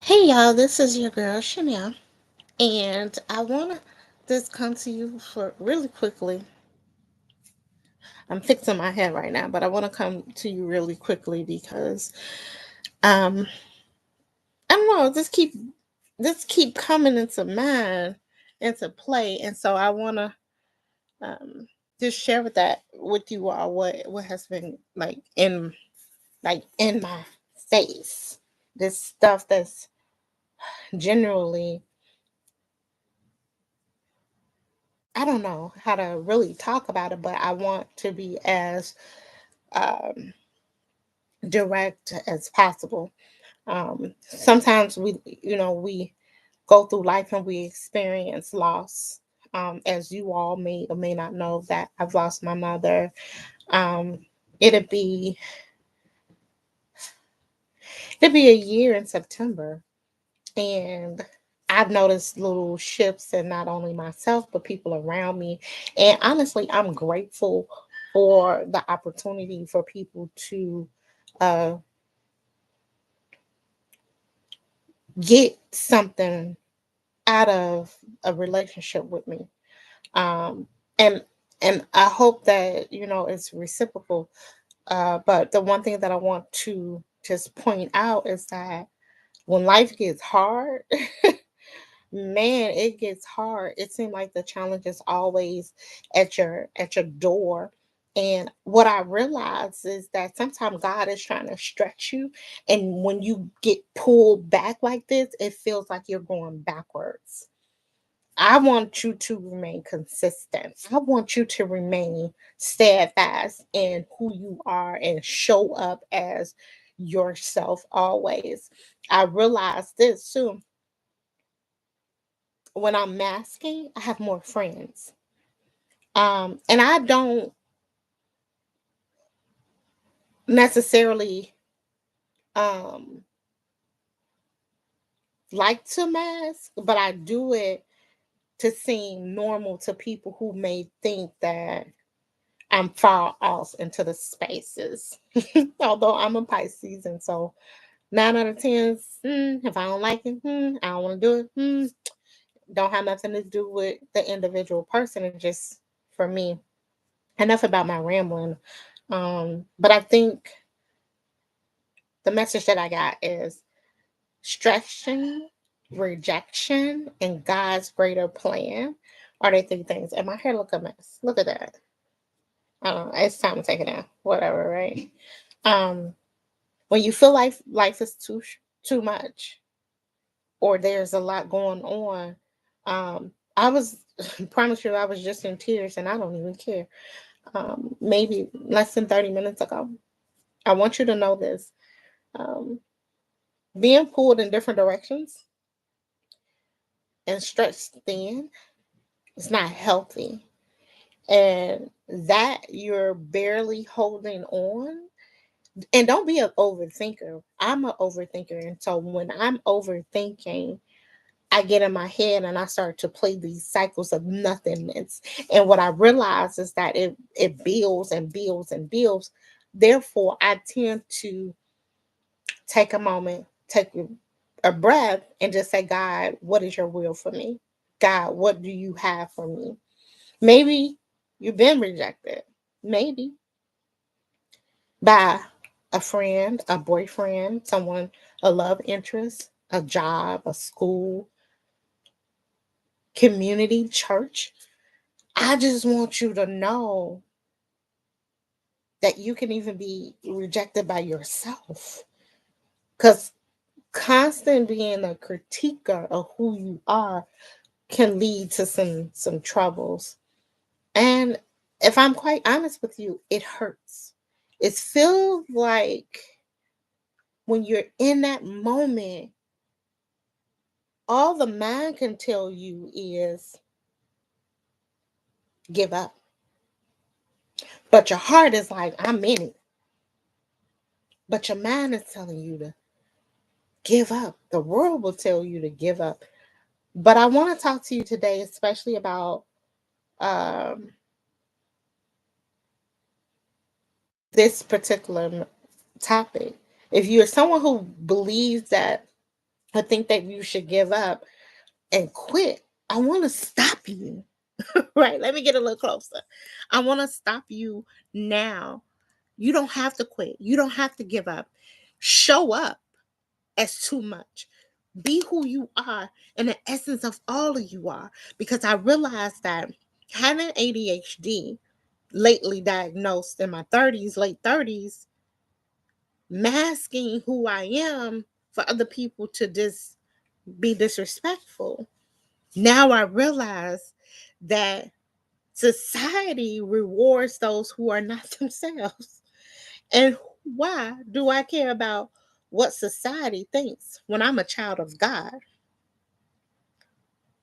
Hey y'all, this is your girl Chanel, and I want to just come to you for really quickly. I'm fixing my head right now, but I want to come to you really quickly because um I don't know, just keep coming into mind, into play, and so I want to um just share with you all what has been in my face. This stuff that's generally, I don't know how to really talk about it, but I want to be as um, direct as possible. Sometimes we go through life and we experience loss. As you all may or may not know, that I've lost my mother. Um, it'll be it'll be a year in September, and I've noticed little shifts in not only myself but people around me. And honestly, I'm grateful for the opportunity for people to uh, get something out of a relationship with me. Um, and and I hope that it's reciprocal. But the one thing that I want to just point out is that when life gets hard, man, it gets hard. It seems like the challenge is always at your door. And what I realize is that sometimes God is trying to stretch you. And when you get pulled back like this, it feels like you're going backwards. I want you to remain consistent. I want you to remain steadfast in who you are and show up as yourself always. I realize this too. When I'm masking, I have more friends. And I don't necessarily um like to mask, but I do it to seem normal to people who may think that I'm far off into the spaces. Although I'm a Pisces, and so 9 out of 10, if I don't like it, I don't want to do it. Don't have nothing to do with the individual person. It's just for me. Enough about my rambling. But I think the message that I got is stretching, rejection, and God's greater plan are the three things. And my hair look a mess. Look at that. I don't know. It's time to take it down. Whatever, right? Um, when you feel like life is too much, or there's a lot going on, I was promise you I was just in tears, and I don't even care. Maybe less than 30 minutes ago. I want you to know this. Um, being pulled in different directions and stretched thin is not healthy. And that you're barely holding on. And don't be an overthinker. I'm an overthinker. And so when I'm overthinking, I get in my head and I start to play these cycles of nothingness. And what I realize is that it builds and builds and builds. Therefore, I tend to take a moment, take a breath, and just say, God, what is your will for me? God, what do you have for me? Maybe you've been rejected. Maybe by a friend, a boyfriend, someone, a love interest, a job, a school, community, church. I just want you to know that you can even be rejected by yourself. Because constant being a critiquer of who you are can lead to some troubles. And if I'm quite honest with you, it hurts. It feels like when you're in that moment, all the mind can tell you is give up. But your heart is like, I'm in it. But your mind is telling you to give up. The world will tell you to give up. But I want to talk to you today, especially about um, this particular topic. If you're someone who believes that I think that you should give up and quit. I want to stop you. Right? Let me get a little closer. I want to stop you now. You don't have to quit. You don't have to give up. Show up as too much. Be who you are and the essence of all of you are. Because I realized that having ADHD, lately diagnosed in my 30s, late 30s, masking who I am for other people to just be disrespectful. Now I realize that society rewards those who are not themselves. And why do I care about what society thinks when I'm a child of God?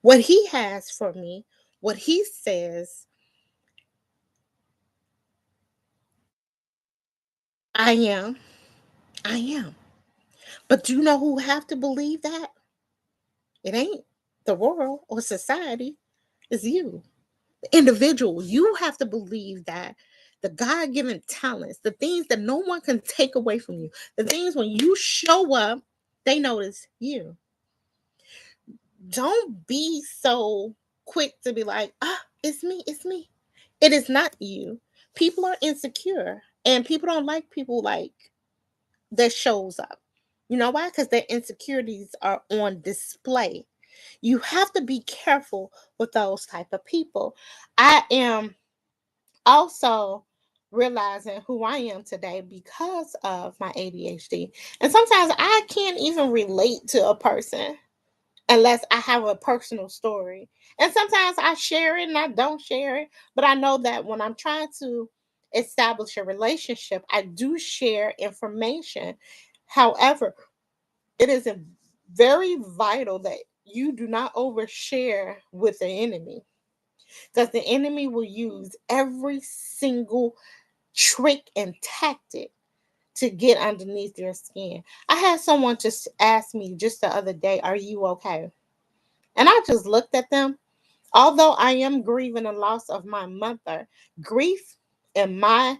What He has for me, what He says, I am, I am. But do you know who have to believe that? It ain't the world or society, it's you, the individual. You have to believe that the God given talents, the things that no one can take away from you, the things when you show up, they notice you. Don't be so quick to be like, it's me, it's me. It is not you. People are insecure and people don't like people like that shows up. You know why? Because their insecurities are on display. You have to be careful with those type of people. I am also realizing who I am today because of my ADHD. And sometimes I can't even relate to a person unless I have a personal story. And sometimes I share it and I don't share it. But I know that when I'm trying to establish a relationship, I do share information. However, it is very vital that you do not overshare with the enemy because the enemy will use every single trick and tactic to get underneath your skin. I had someone just ask me just the other day, "Are you okay?" And I just looked at them. Although I am grieving the loss of my mother, grief in my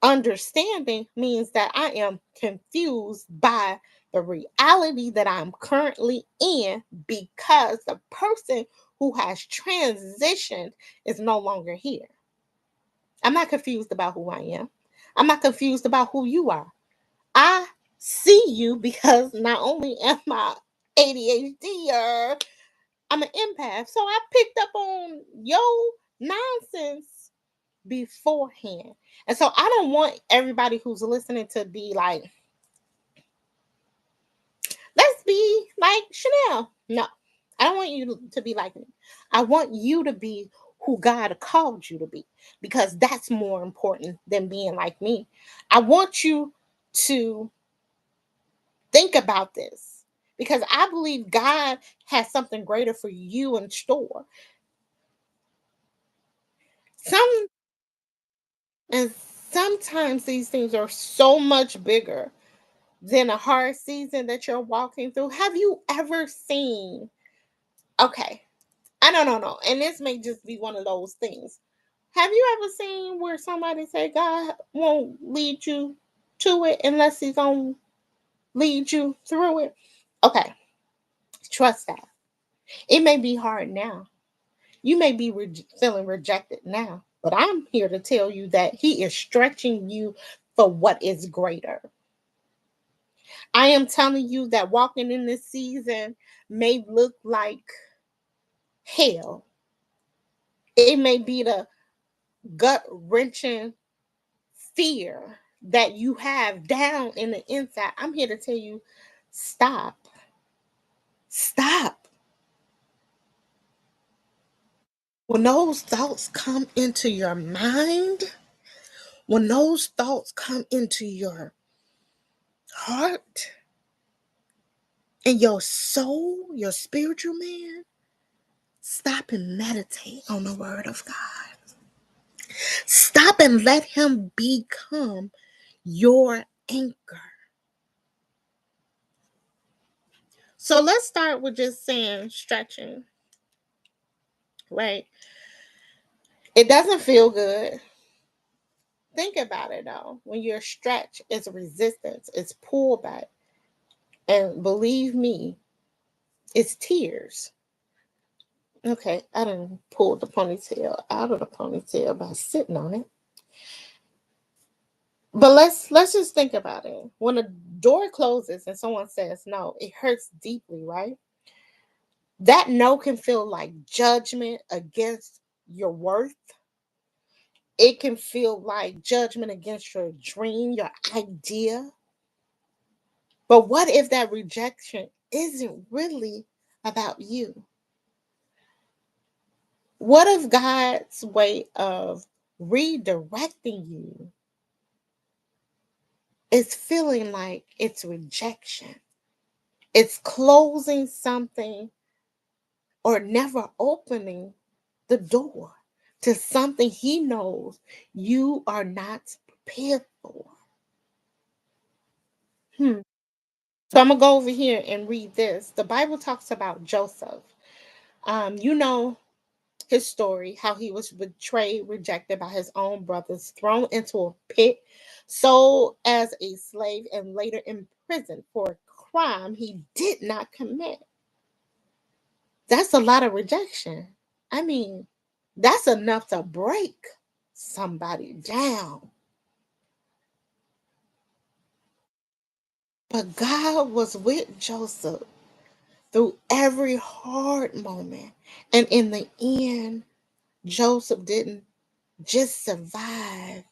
understanding means that I am confused by the reality that I'm currently in because the person who has transitioned is no longer here. I'm not confused about who I am. I'm not confused about who you are. I see you because not only am I ADHD, I'm an empath. So I picked up on your nonsense beforehand. And so I don't want everybody who's listening to be like, let's be like Chanel. No, I don't want you to be like me. I want you to be who God called you to be because that's more important than being like me. I want you to think about this because I believe God has something greater for you in store. Some and sometimes these things are so much bigger than a hard season that you're walking through. Have you ever seen? Okay, I don't know, and this may just be one of those things. Have you ever seen where somebody say God won't lead you to it unless He's gonna lead you through it? Okay, trust that. It may be hard now. You may be feeling rejected now, but I'm here to tell you that He is stretching you for what is greater. I am telling you that walking in this season may look like hell. It may be the gut wrenching fear that you have down in the inside. I'm here to tell you stop. Stop. When those thoughts come into your mind, when those thoughts come into your heart and your soul, your spiritual man, stop and meditate on the word of God. Stop and let Him become your anchor. So let's start with just saying stretching, right? It doesn't feel good. Think about it though. When you're stretched, it's resistance, it's pullback. And believe me, It's tears. Okay, I done pulled the ponytail out of the ponytail by sitting on it. But let's just think about it. When a door closes and someone says no, it hurts deeply, right? That no can feel like judgment against your worth. It can feel like judgment against your dream, your idea. But what if that rejection isn't really about you? What if God's way of redirecting you is feeling like it's rejection? It's closing something or never opening the door to something He knows you are not prepared for. Hmm. So I'm gonna go over here and read this. The Bible talks about Joseph. You know his story, how he was betrayed, rejected by his own brothers, thrown into a pit, sold as a slave, and later imprisoned for a crime he did not commit. That's a lot of rejection. I mean, that's enough to break somebody down. But God was with Joseph through every hard moment. And in the end, Joseph didn't just survive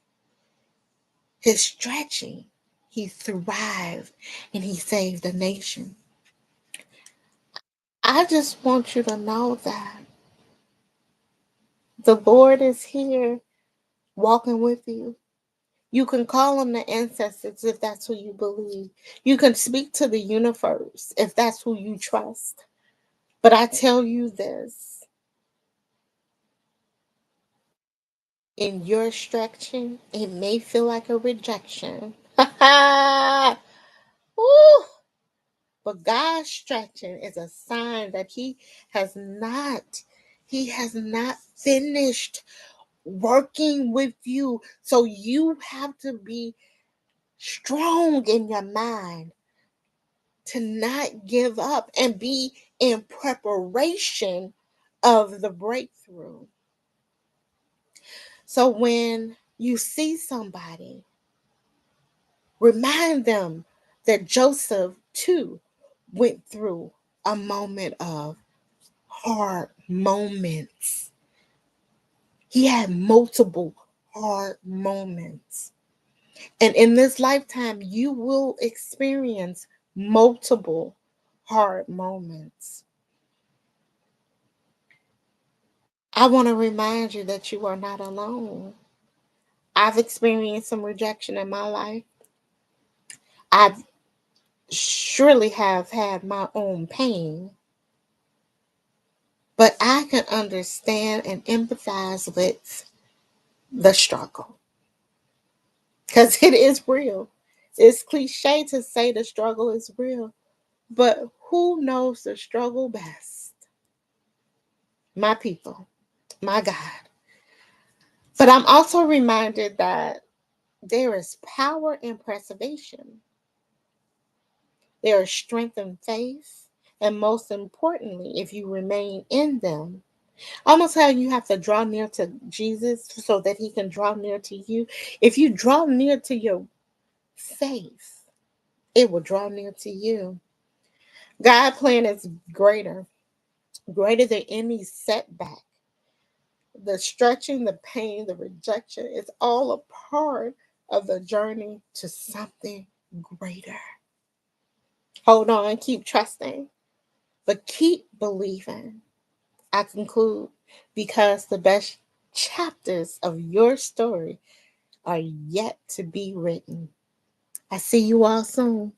his stretching, he thrived and he saved the nation. I just want you to know that the Lord is here walking with you. You can call on the ancestors if that's who you believe. You can speak to the universe if that's who you trust. But I tell you this, in your stretching, it may feel like a rejection. Ooh, but God's stretching is a sign that has not, He has not finished working with you. So you have to be strong in your mind to not give up and be in preparation of the breakthrough. So when you see somebody, remind them that Joseph too went through a moment of hard moments. He had multiple hard moments. And in this lifetime, you will experience multiple hard moments. I want to remind you that you are not alone. I've experienced some rejection in my life. I've surely have had my own pain, but I can understand and empathize with the struggle because it is real. It's cliche to say the struggle is real, but who knows the struggle best? My people, my God. But I'm also reminded that there is power in preservation, there is strength in faith, and most importantly, if you remain in them, almost how you have to draw near to Jesus so that He can draw near to you. If you draw near to your faith, it will draw near to you. God's plan is greater than any setback. The stretching, the pain, the rejection is all a part of the journey to something greater. Hold on, keep trusting, but keep believing. I conclude because the best chapters of your story are yet to be written. I see you all soon.